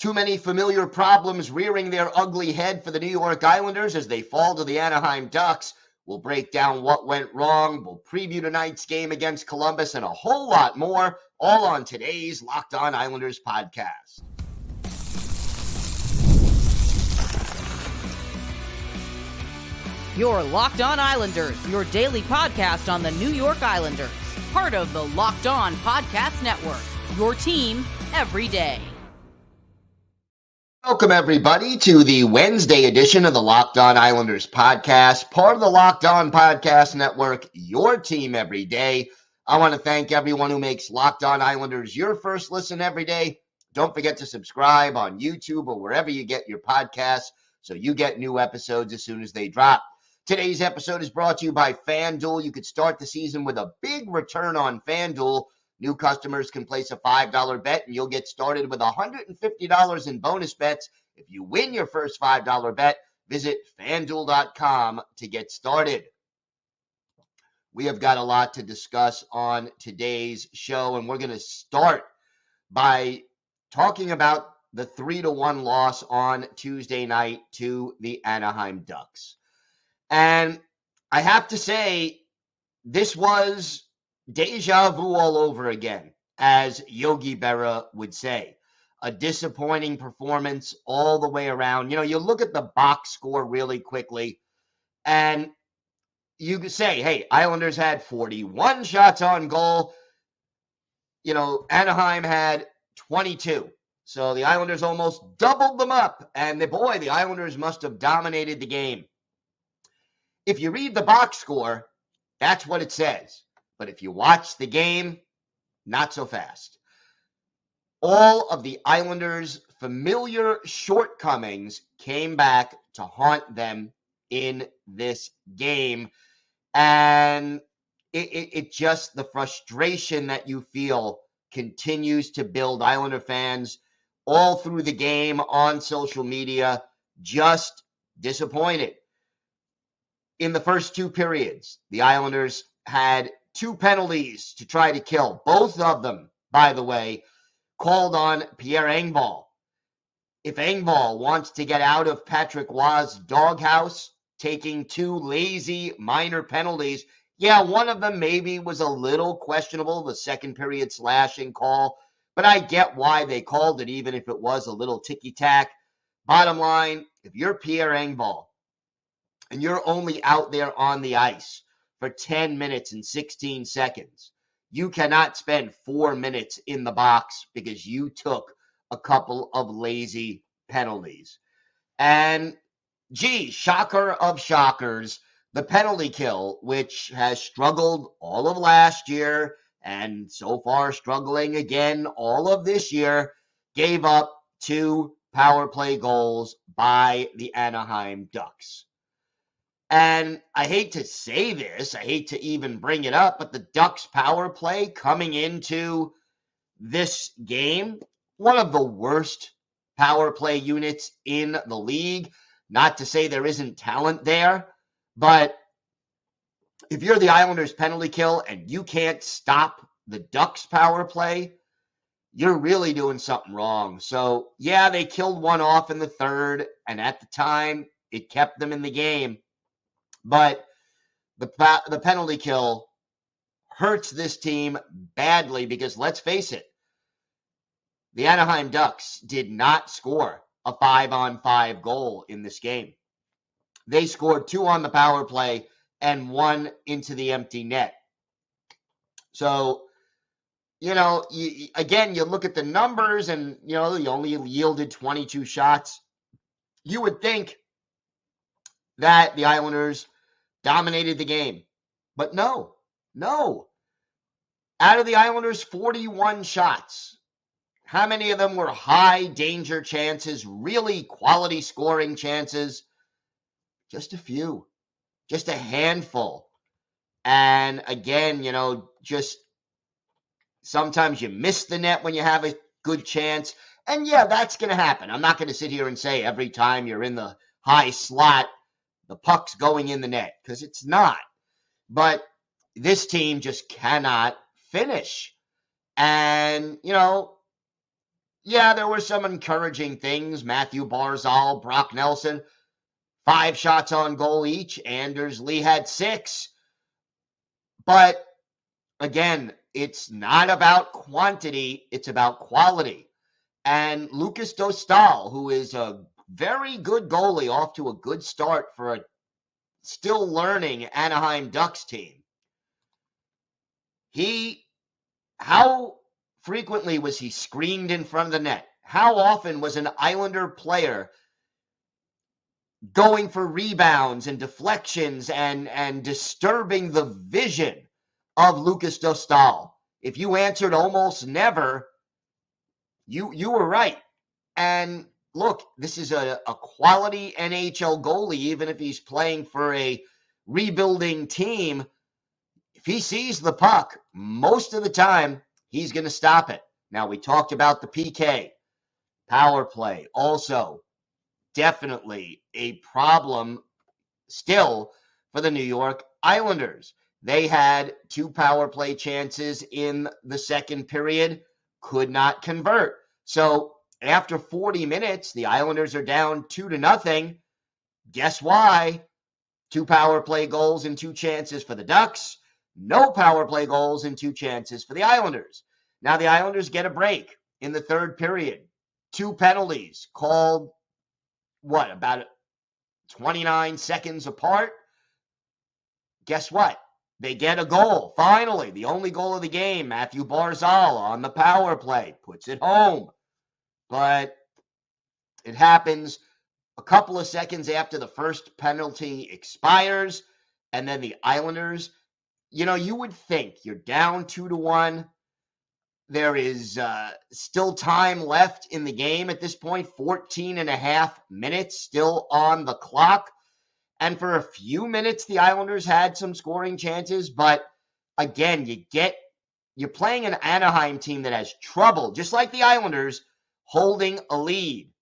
Too many familiar problems rearing their ugly head for the New York Islanders as they fall to the Anaheim Ducks. We'll break down what went wrong. We'll preview tonight's game against Columbus and a whole lot more, all on today's Locked On Islanders podcast. Your Locked On Islanders, your daily podcast on the New York Islanders. Part of the Locked On Podcast Network, your team every day. Welcome, everybody, to the Wednesday edition of the Locked On Islanders podcast, part of the Locked On Podcast Network, your team every day. I want to thank everyone who makes Locked On Islanders your first listen every day. Don't forget to subscribe on YouTube or wherever you get your podcasts so you get new episodes as soon as they drop. Today's episode is brought to you by FanDuel. You could start the season with a big return on FanDuel. New customers can place a $5 bet, and you'll get started with $150 in bonus bets. If you win your first $5 bet, visit FanDuel.com to get started. We have got a lot to discuss on today's show, and we're going to start by talking about the 3-1 loss on Tuesday night to the Anaheim Ducks. And I have to say, this was deja vu all over again, as Yogi Berra would say. A disappointing performance all the way around. You know, you look at the box score really quickly, and you could say, hey, Islanders had 41 shots on goal. You know, Anaheim had 22. So the Islanders almost doubled them up. And the Islanders must have dominated the game. If you read the box score, that's what it says. But if you watch the game, not so fast. All of the Islanders' familiar shortcomings came back to haunt them in this game. And it just, the frustration that you feel continues to build. Islander fans all through the game on social media, just disappointed. In the first two periods, the Islanders had 2 penalties to try to kill. Both of them, by the way, called on Pierre Engvall. If Engvall wants to get out of Patrick Roy's doghouse, taking 2 lazy minor penalties, yeah, one of them maybe was a little questionable, the second period slashing call, but I get why they called it, even if it was a little ticky-tack. Bottom line, if you're Pierre Engvall and you're only out there on the ice for 10 minutes and 16 seconds, you cannot spend 4 minutes in the box because you took a couple of lazy penalties. And, gee, shocker of shockers, the penalty kill, which has struggled all of last year and so far struggling again all of this year, gave up 2 power play goals by the Anaheim Ducks. And I hate to say this, I hate to even bring it up, but the Ducks power play coming into this game, one of the worst power play units in the league. Not to say there isn't talent there, but if you're the Islanders penalty kill and you can't stop the Ducks power play, you're really doing something wrong. So, yeah, they killed one off in the third, and at the time, it kept them in the game. But the penalty kill hurts this team badly because, let's face it, the Anaheim Ducks did not score a 5-on-5 goal in this game. They scored 2 on the power play and 1 into the empty net. So, you know, you look at the numbers and, you know, you only yielded 22 shots. You would think that the Islanders dominated the game. But no. Out of the Islanders' 41 shots, how many of them were high danger chances, really quality scoring chances? Just a few, just a handful. And again, you know, just sometimes you miss the net when you have a good chance. And yeah, that's going to happen. I'm not going to sit here and say every time you're in the high slot, the puck's going in the net, because it's not. But this team just cannot finish. And, you know, yeah, there were some encouraging things. Matthew Barzal, Brock Nelson, 5 shots on goal each. Anders Lee had 6. But again, it's not about quantity, it's about quality. And Lucas Dostal, who is a very good goalie, off to a good start for a still learning Anaheim Ducks team. How frequently was he screened in front of the net? How often was an Islander player going for rebounds and deflections and disturbing the vision of Lucas Dostal? If you answered almost never, you were right. And look, this is a quality NHL goalie, even if he's playing for a rebuilding team. If he sees the puck, most of the time, he's going to stop it. Now, we talked about the PK, power play, also definitely a problem still for the New York Islanders. They had 2 power play chances in the second period, could not convert. So after 40 minutes, the Islanders are down 2-0. Guess why? 2 power play goals and 2 chances for the Ducks. No power play goals and 2 chances for the Islanders. Now the Islanders get a break in the third period. 2 penalties called, about 29 seconds apart? Guess what? They get a goal. Finally, the only goal of the game, Matthew Barzal on the power play, puts it home. But it happens a couple of seconds after the first penalty expires, and then the Islanders, you would think you're down 2-1. There is still time left in the game at this point, 14 and a half minutes still on the clock. And for a few minutes, the Islanders had some scoring chances. But again, you're playing an Anaheim team that has trouble, just like the Islanders, holding a lead.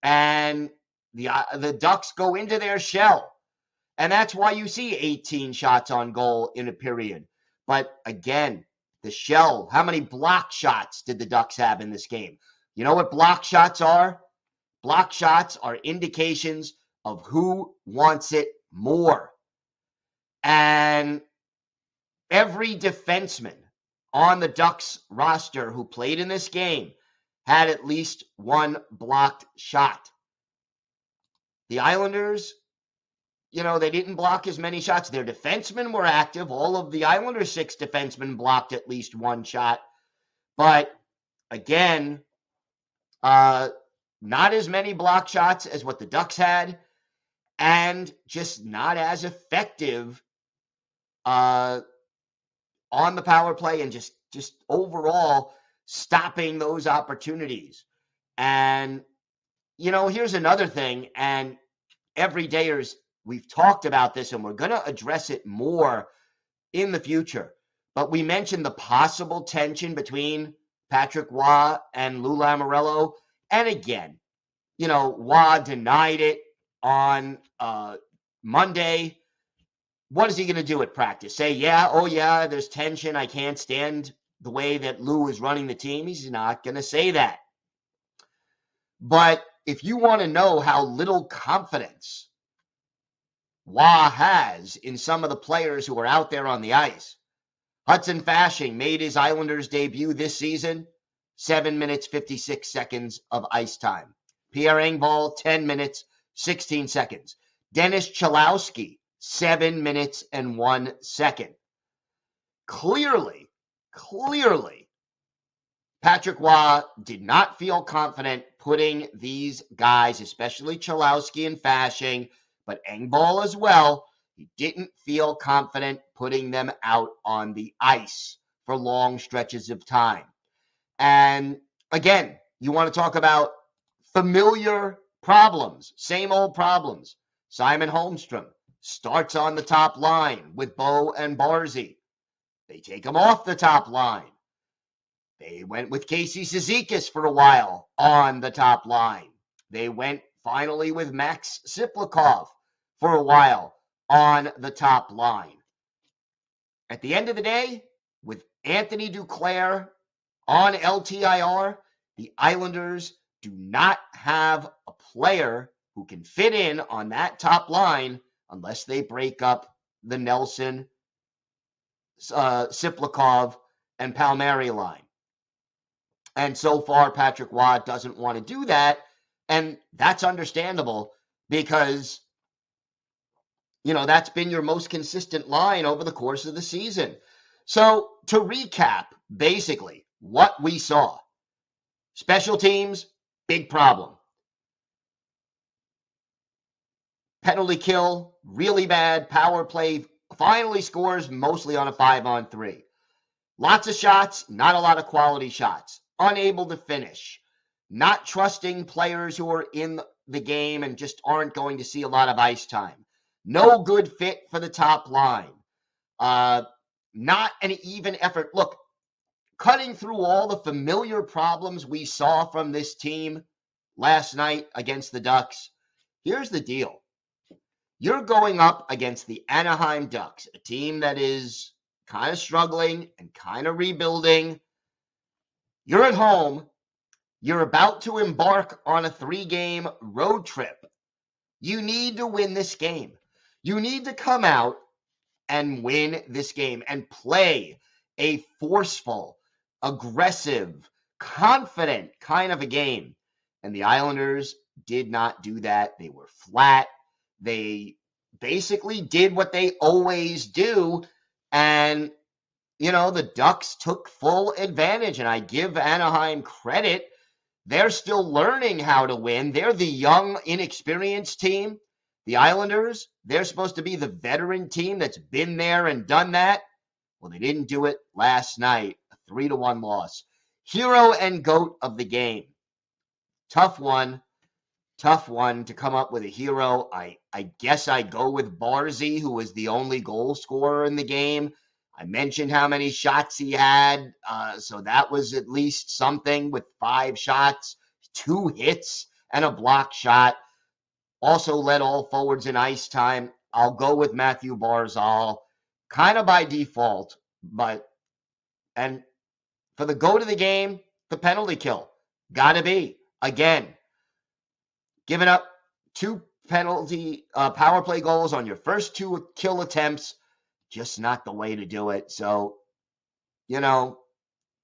And the Ducks go into their shell. And that's why you see 18 shots on goal in a period. But again, the shell, how many block shots did the Ducks have in this game? You know what block shots are? Block shots are indications of who wants it more. And every defenseman on the Ducks roster who played in this game had at least 1 blocked shot. The Islanders, they didn't block as many shots. Their defensemen were active. All of the Islanders' 6 defensemen blocked at least 1 shot. But again, not as many block shots as what the Ducks had, and just not as effective on the power play, and just overall stopping those opportunities. And, here's another thing, and everydayers, we've talked about this, and we're going to address it more in the future. But we mentioned the possible tension between Patrick Roy and Lou Lamoriello. And again, Roy denied it on Monday. What is he going to do at practice? Say, yeah, there's tension. I can't stand the way that Lou is running the team. He's not going to say that. But if you want to know how little confidence Roy has in some of the players who are out there on the ice, Hudson Fasching made his Islanders debut this season, 7 minutes, 56 seconds of ice time. Pierre Engvall, 10 minutes, 16 seconds. Dennis Chalowski, 7 minutes and 1 second. Clearly, Patrick Roy did not feel confident putting these guys, especially Chalowski and Fasching, but Engvall as well, he didn't feel confident putting them out on the ice for long stretches of time. And again, you want to talk about familiar problems, same old problems. Simon Holmstrom starts on the top line with Bo and Barzy. They take him off the top line. They went with Casey Cizikas for a while on the top line. They went finally with Max Siplikov for a while on the top line. At the end of the day, with Anthony Duclair on LTIR, The Islanders do not have a player who can fit in on that top line unless they break up the Nelson, Siplikov, and Palmieri line. And so far, Patrick Watt doesn't want to do that. And that's understandable because, that's been your most consistent line over the course of the season. So to recap, basically, what we saw. Special teams, big problem. Penalty kill, really bad. Power play finally scores mostly on a 5-on-3. Lots of shots, not a lot of quality shots. Unable to finish. Not trusting players who are in the game and just aren't going to see a lot of ice time. No good fit for the top line. Not an even effort. Look, cutting through all the familiar problems we saw from this team last night against the Ducks, here's the deal. You're going up against the Anaheim Ducks, a team that is kind of struggling and kind of rebuilding. You're at home. You're about to embark on a 3-game road trip. You need to win this game. You need to come out and win this game and play a forceful, aggressive, confident kind of a game. And the Islanders did not do that. They were flat. They basically did what they always do. And, the Ducks took full advantage. And I give Anaheim credit. They're still learning how to win. They're the young, inexperienced team. The Islanders, they're supposed to be the veteran team that's been there and done that. Well, they didn't do it last night. A 3-1 loss. Hero and GOAT of the game. Tough one to come up with a hero. I guess I'd go with Barzy, who was the only goal scorer in the game. I mentioned how many shots he had, so that was at least something with 5 shots, 2 hits, and a block shot. Also led all forwards in ice time. I'll go with Matthew Barzal, kind of by default, and for the GOAT of the game, the penalty kill. Gotta be. Again, giving up 2 penalty power play goals on your first 2 kill attempts, just not the way to do it. So,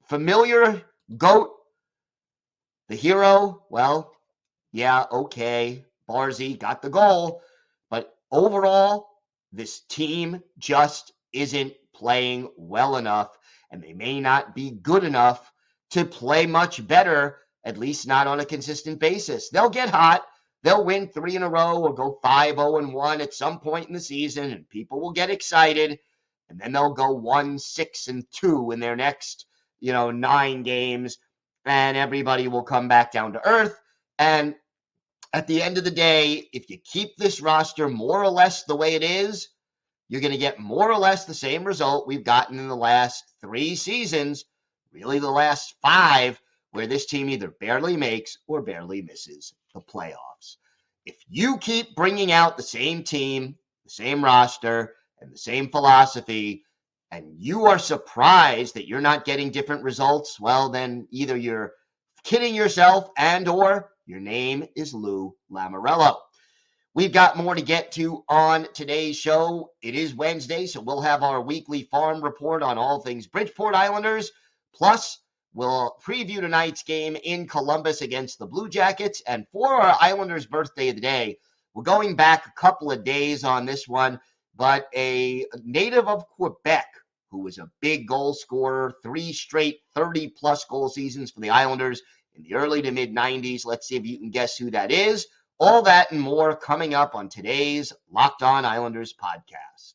familiar GOAT, the hero, well, yeah, okay. Barzy got the goal, but overall, this team just isn't playing well enough, and they may not be good enough to play much better, at least not on a consistent basis. They'll get hot. They'll win 3 in a row or go 5-0-1 at some point in the season, and people will get excited, and then they'll go 1-6-2 in their next, 9 games, and everybody will come back down to earth. And at the end of the day, if you keep this roster more or less the way it is, you're going to get more or less the same result we've gotten in the last 3 seasons, really the last 5, where this team either barely makes or barely misses the playoffs. If you keep bringing out the same team, the same roster, and the same philosophy, and you are surprised that you're not getting different results, well, then either you're kidding yourself and or your name is Lou Lamoriello. We've got more to get to on today's show. It is Wednesday, so we'll have our weekly farm report on all things Bridgeport Islanders. Plus, we'll preview tonight's game in Columbus against the Blue Jackets. And for our Islanders' birthday of the day, we're going back a couple of days on this one, but a native of Quebec who was a big goal scorer, 3 straight 30-plus goal seasons for the Islanders in the early to mid-90s. Let's see if you can guess who that is. All that and more coming up on today's Locked On Islanders podcast.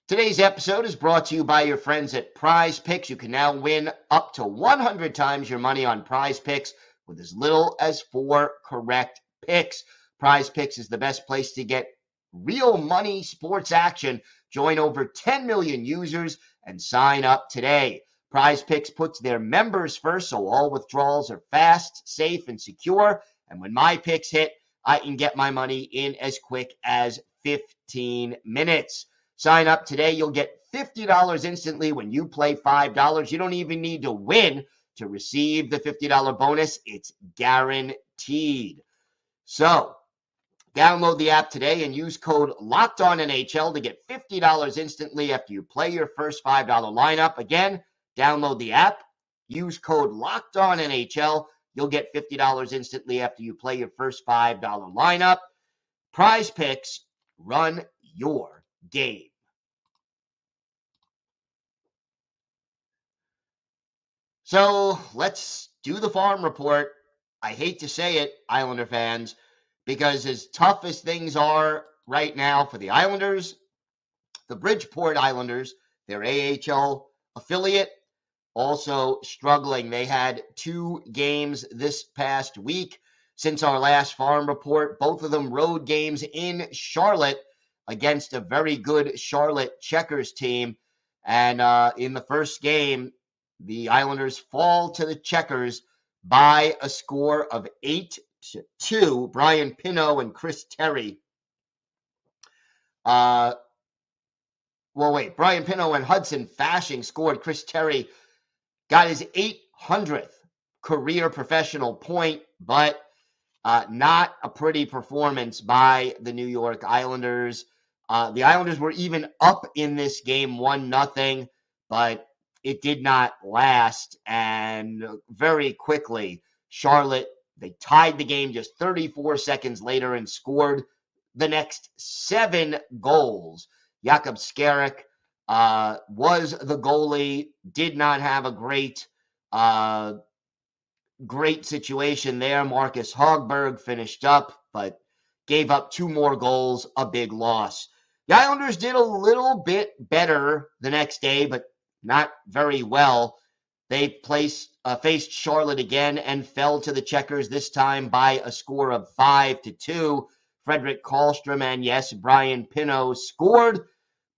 Today's episode is brought to you by your friends at Prize Picks. You can now win up to 100 times your money on Prize Picks with as little as 4 correct picks. Prize Picks is the best place to get real money sports action. Join over 10 million users and sign up today. Prize Picks puts their members first, so all withdrawals are fast, safe, and secure. And when my picks hit, I can get my money in as quick as 15 minutes. Sign up today. You'll get $50 instantly when you play $5. You don't even need to win to receive the $50 bonus. It's guaranteed. So, download the app today and use code LOCKEDONNHL to get $50 instantly after you play your first $5 lineup. Again, download the app, use code LOCKEDONNHL. You'll get $50 instantly after you play your first $5 lineup. Prize Picks, run your game. So let's do the farm report. I hate to say it, Islander fans, because as tough as things are right now for the Islanders, the Bridgeport Islanders, their AHL affiliate, also struggling. They had 2 games this past week since our last farm report, both of them road games in Charlotte against a very good Charlotte Checkers team. And in the first game, the Islanders fall to the Checkers by a score of 8-2. Brian Pino and Chris Terry. Brian Pino and Hudson Fasching scored. Chris Terry got his 800th career professional point, but not a pretty performance by the New York Islanders. The Islanders were even up in this game 1-0, but it did not last, and very quickly, Charlotte, they tied the game just 34 seconds later and scored the next 7 goals. Jakob Skarek was the goalie, did not have a great situation there. Marcus Hogberg finished up, but gave up 2 more goals, a big loss. The Islanders did a little bit better the next day, but not very well. They faced Charlotte again and fell to the Checkers, this time by a score of 5-2. Fredrik Karlstrom and, yes, Brian Pino scored,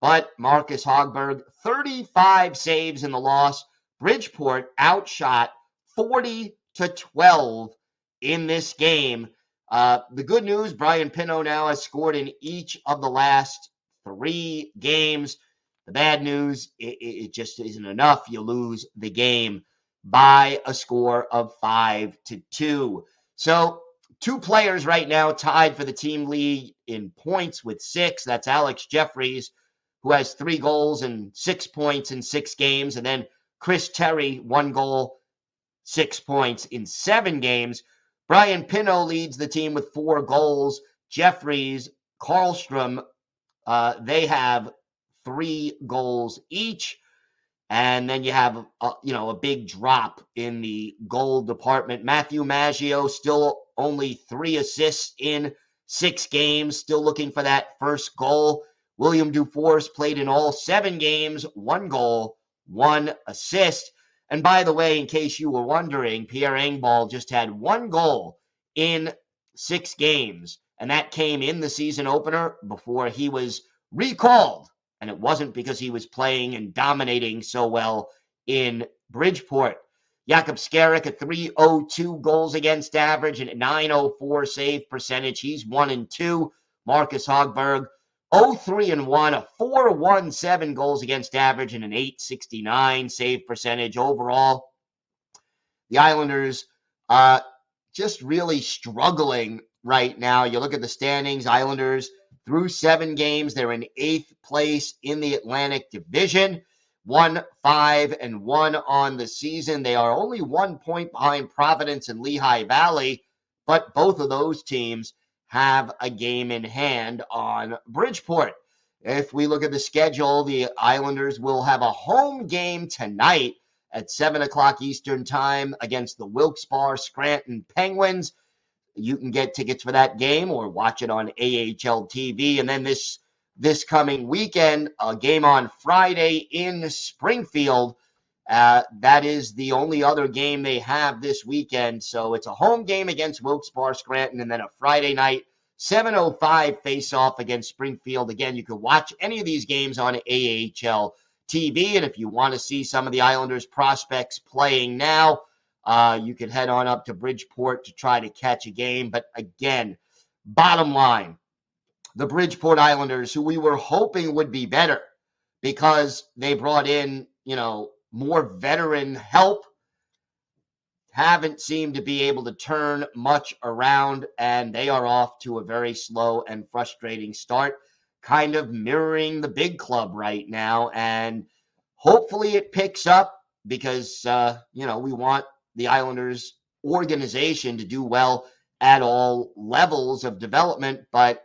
but Marcus Hogberg, 35 saves in the loss. Bridgeport outshot 40-12 in this game. The good news, Brian Pino now has scored in each of the last 3 games. The bad news, it just isn't enough. You lose the game by a score of 5-2. So 2 players right now tied for the team lead in points with 6. That's Alex Jeffries, who has 3 goals and 6 points in 6 games. And then Chris Terry, 1 goal, 6 points in 7 games. Brian Pino leads the team with 4 goals. Jeffries, Karlstrom, they have 3 goals each. And then you have a big drop in the goal department. Matthew Maggio still only 3 assists in 6 games, still looking for that first goal. William Dufour played in all 7 games, 1 goal, 1 assist. And by the way, in case you were wondering, Pierre Engvall just had 1 goal in 6 games, and that came in the season opener before he was recalled. And it wasn't because he was playing and dominating so well in Bridgeport. Jakob Skarek, a .302 goals against average and a .904 save percentage. He's 1-2. Marcus Hogberg, 0-3-1, a .417 goals against average and an .869 save percentage. Overall, the Islanders just really struggling right now. You look at the standings, Islanders through 7 games, they're in 8th place in the Atlantic Division, 1-5-1 on the season. They are only 1 point behind Providence and Lehigh Valley, but both of those teams have a game in hand on Bridgeport. If we look at the schedule, the Islanders will have a home game tonight at 7 o'clock Eastern Time against the Wilkes-Barre Scranton Penguins. You can get tickets for that game or watch it on AHL TV. And then this coming weekend, a game on Friday in Springfield. That is the only other game they have this weekend. So it's a home game against Wilkes-Barre Scranton, and then a Friday night 7:05 face-off against Springfield. Again, you can watch any of these games on AHL TV. And if you want to see some of the Islanders prospects playing now, you can head on up to Bridgeport to try to catch a game. But again, bottom line, the Bridgeport Islanders, who we were hoping would be better because they brought in, more veteran help, haven't seemed to be able to turn much around, and they are off to a very slow and frustrating start, kind of mirroring the big club right now. And hopefully it picks up because, we want the Islanders organization to do well at all levels of development. But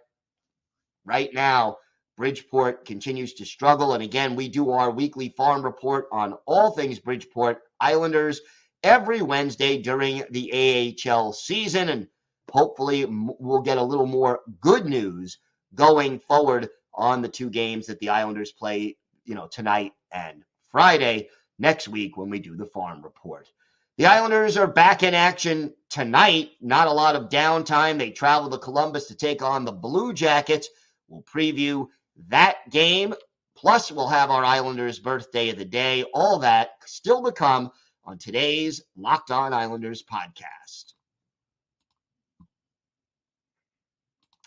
right now, Bridgeport continues to struggle. And again, we do our weekly farm report on all things Bridgeport Islanders every Wednesday during the AHL season. And hopefully we'll get a little more good news going forward on the two games that the Islanders play, tonight and Friday next week when we do the farm report. The Islanders are back in action tonight. Not a lot of downtime. They travel to Columbus to take on the Blue Jackets. We'll preview that game. Plus, we'll have our Islanders birthday of the day. All that still to come on today's Locked On Islanders podcast.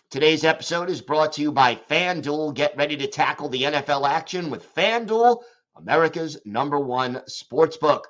Today's episode is brought to you by FanDuel. Get ready to tackle the NFL action with FanDuel, America's #1 sportsbook.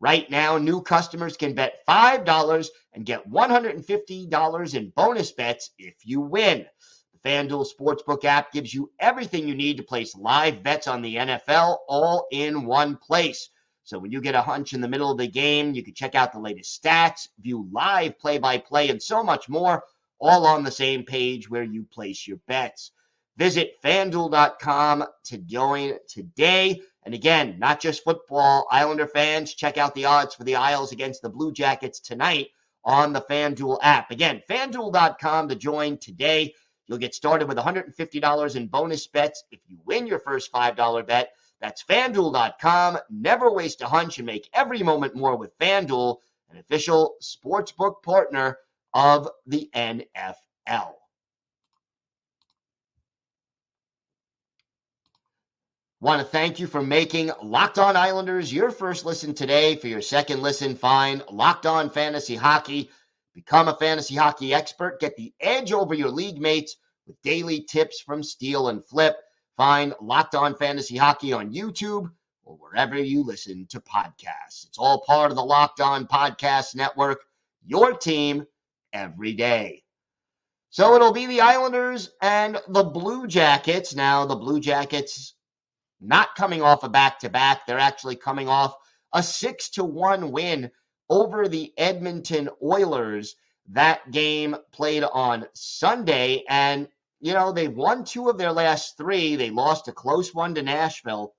Right now, new customers can bet $5 and get $150 in bonus bets if you win. The FanDuel Sportsbook app gives you everything you need to place live bets on the NFL all in one place. So when you get a hunch in the middle of the game, you can check out the latest stats, view live play-by-play, and so much more, all on the same page where you place your bets. Visit FanDuel.com to join today. And again, not just football, Islander fans, check out the odds for the Isles against the Blue Jackets tonight on the FanDuel app. Again, FanDuel.com to join today. You'll get started with $150 in bonus bets if you win your first $5 bet. That's FanDuel.com. Never waste a hunch and make every moment more with FanDuel, an official sportsbook partner of the NFL. Want to thank you for making Locked On Islanders your first listen today. For your second listen, find Locked On Fantasy Hockey. Become a fantasy hockey expert. Get the edge over your league mates with daily tips from Steal and Flip. Find Locked On Fantasy Hockey on YouTube or wherever you listen to podcasts. It's all part of the Locked On Podcast Network, your team every day. So it'll be the Islanders and the Blue Jackets. Now, the Blue Jackets not coming off a back-to-back. They're actually coming off a 6-1 win over the Edmonton Oilers. That game played on Sunday, and, they've won 2 of their last 3. They lost a close one to Nashville,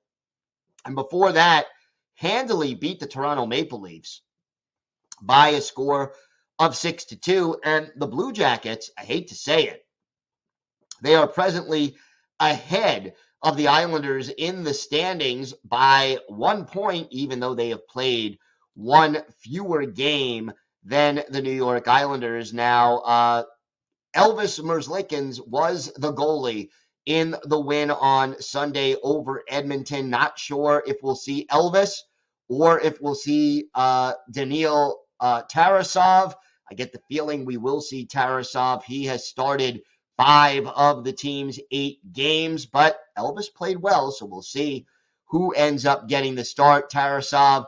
and before that, handily beat the Toronto Maple Leafs by a score of 6-2. And the Blue Jackets, I hate to say it, they are presently ahead of the Islanders in the standings by 1 point, even though they have played one fewer game than the New York Islanders. Now, Elvis Merzlikins was the goalie in the win on Sunday over Edmonton. Not sure if we'll see Elvis or if we'll see Daniil Tarasov. I get the feeling we will see Tarasov. He has started 5 of the team's 8 games, but Elvis played well, so we'll see who ends up getting the start. Tarasov,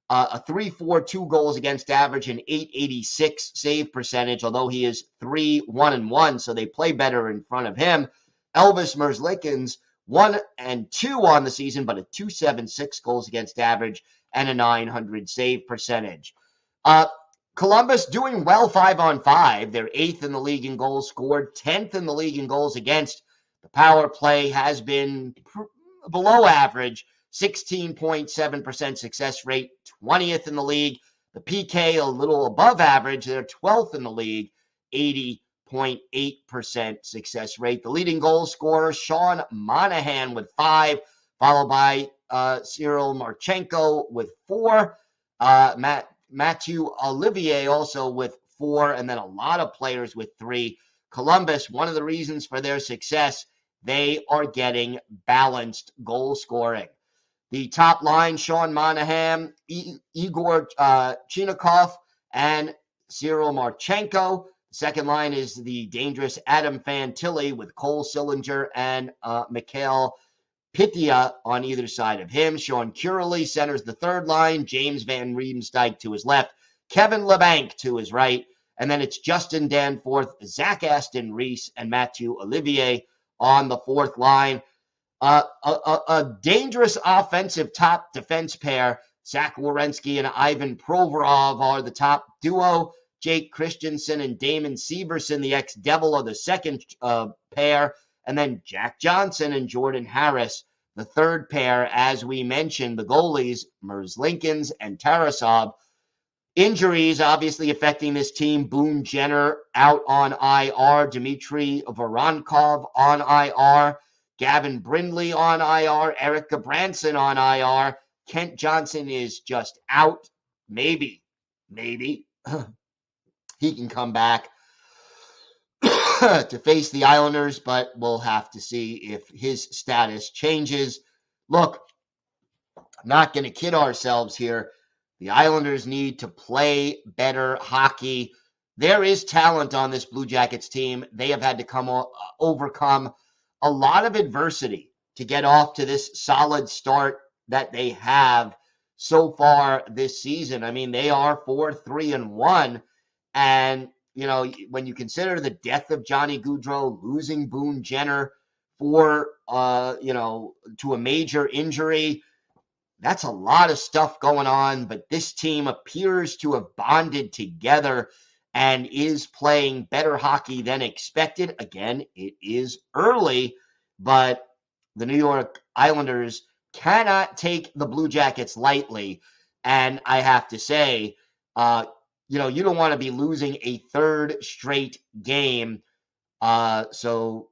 a 3.4, 2 goals against average, and .886 save percentage, although he is 3-1-1, so they play better in front of him. Elvis Merzlikins, 1-2 on the season, but a .276 goals against average and a .900 save percentage. Columbus doing well 5-on-5. They're 8th in the league in goals scored, 10th in the league in goals against. The power play has been below average, 16.7% success rate, 20th in the league. The PK a little above average. They're 12th in the league, 80.8% success rate. The leading goal scorer, Sean Monahan with 5, followed by Cyril Marchenko with 4. Mathieu Olivier also with 4, and then a lot of players with 3. Columbus, one of the reasons for their success, they are getting balanced goal scoring. The top line, Sean Monahan, Igor Chinakov, and Cyril Marchenko. Second line is the dangerous Adam Fantilli with Cole Sillinger and Mikhail Pitya on either side of him. Sean Curley centers the third line. James Van Riemsdyk to his left. Kevin Labanc to his right. And then it's Justin Danforth, Zach Aston Reese, and Mathieu Olivier on the fourth line. A dangerous offensive top defense pair. Zach Werenski and Ivan Provorov are the top duo. Jake Christensen and Damon Severson, the ex-Devil, are the second pair. And then Jack Johnson and Jordan Harris, the third pair. As we mentioned, the goalies, Merzlikins and Tarasov. Injuries obviously affecting this team. Boone Jenner out on IR. Dmitry Voronkov on IR. Gavin Brindley on IR. Eric Gabranson on IR. Kent Johnson is just out. Maybe. He can come back to face the Islanders, but we'll have to see if his status changes. Look, I'm not going to kid ourselves here. The Islanders need to play better hockey. There is talent on this Blue Jackets team. They have had to overcome a lot of adversity to get off to this solid start that they have so far this season. I mean, they are 4-3-1. And, you know, when you consider the death of Johnny Gaudreau, losing Boone Jenner to a major injury, that's a lot of stuff going on. But this team appears to have bonded together and is playing better hockey than expected. Again, it is early, but the New York Islanders cannot take the Blue Jackets lightly. And I have to say, you don't want to be losing a third straight game. And 4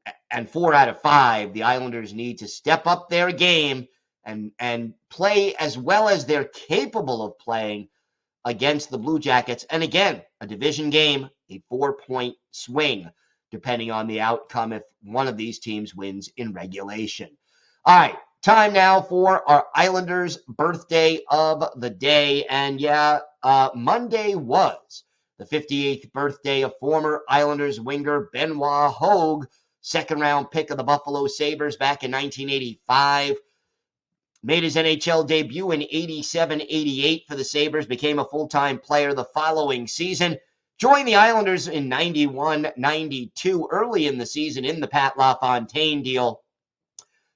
out of 5, the Islanders need to step up their game and play as well as they're capable of playing against the Blue Jackets. And again, a division game, a 4-point swing, depending on the outcome if one of these teams wins in regulation. All right. Time now for our Islanders birthday of the day. And Monday was the 58th birthday of former Islanders winger Benoit Hogue, second-round pick of the Buffalo Sabres back in 1985. Made his NHL debut in 87-88 for the Sabres, became a full-time player the following season. Joined the Islanders in 91-92, early in the season in the Pat LaFontaine deal.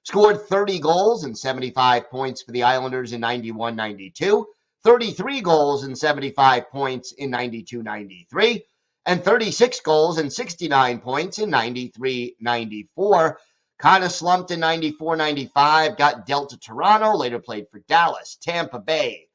Scored 30 goals and 75 points for the Islanders in 91-92, 33 goals and 75 points in 92-93, and 36 goals and 69 points in 93-94. Kind of slumped in 94-95, got dealt to Toronto, later played for Dallas, Tampa Bay,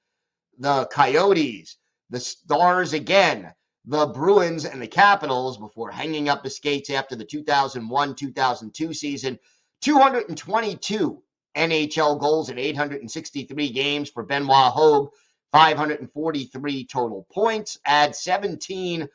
the Coyotes, the Stars again, the Bruins, and the Capitals before hanging up the skates after the 2001-2002 season. 222 NHL goals in 863 games for Benoit Hogue, 543 total points, add 17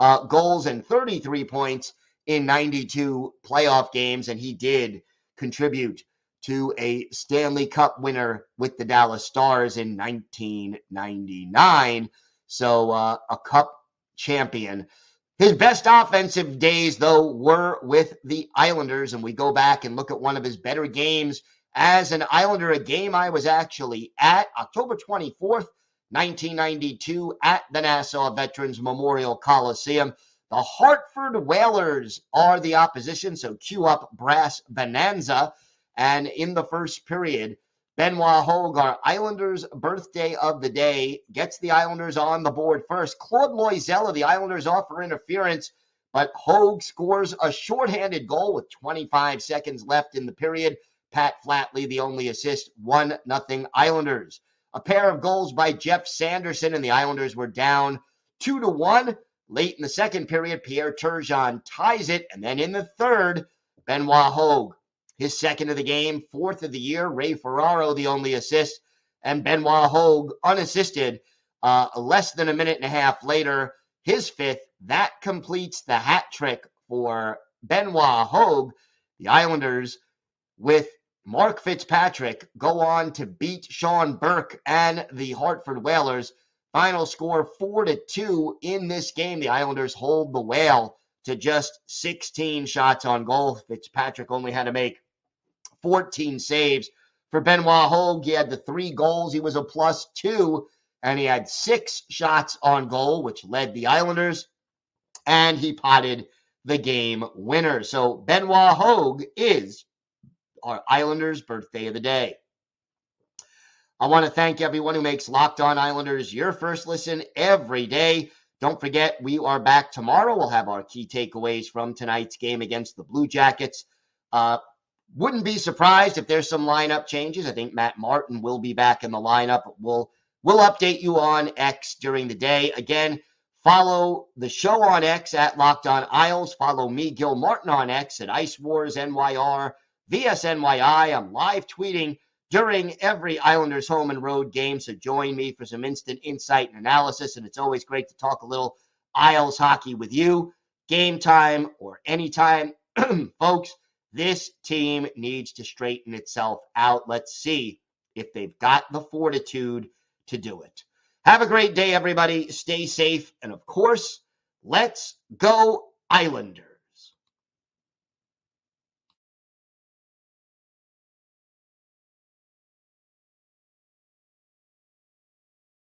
goals and 33 points in 92 playoff games, and he did contribute to a Stanley Cup winner with the Dallas Stars in 1999, so a Cup champion. His best offensive days, though, were with the Islanders, and we go back and look at one of his better games as an Islander, a game I was actually at October 24th, 1992, at the Nassau Veterans Memorial Coliseum. The Hartford Whalers are the opposition, so cue up Brass Bonanza. And in the first period, Benoit Hogue, our Islanders' birthday of the day, gets the Islanders on the board first. Claude Loisel of the Islanders offer interference, but Hogue scores a shorthanded goal with 25 seconds left in the period. Pat Flatley, the only assist, 1-0 Islanders. A pair of goals by Jeff Sanderson, and the Islanders were down 2-1. Late in the second period, Pierre Turgeon ties it, and then in the third, Benoit Hogue, his second of the game, fourth of the year. Ray Ferraro, the only assist, and Benoit Hogue unassisted less than a minute and a half later, his fifth. That completes the hat trick for Benoit Hogue. The Islanders, with Mark Fitzpatrick, go on to beat Sean Burke and the Hartford Whalers Final score 4-2 in this game. The Islanders hold the whale to just 16 shots on goal. Fitzpatrick only had to make 14 saves. For Benoit Hogue, he had the 3 goals. He was a +2, and he had 6 shots on goal, which led the Islanders, and he potted the game winner. So Benoit Hogue is our Islanders' birthday of the day. I want to thank everyone who makes Locked On Islanders your first listen every day. Don't forget, we are back tomorrow. We'll have our key takeaways from tonight's game against the Blue Jackets. Wouldn't be surprised if there's some lineup changes. I think Matt Martin will be back in the lineup. We'll update you on X during the day. Again, follow the show on X at Locked On Isles. Follow me, Gil Martin, on X at Ice Wars NYR, VSNYI. I'm live tweeting during every Islanders home and road game, so join me for some instant insight and analysis, and it's always great to talk a little Isles hockey with you, game time or anytime. Folks, this team needs to straighten itself out. Let's see if they've got the fortitude to do it. Have a great day, everybody. Stay safe, and of course, let's go Islanders.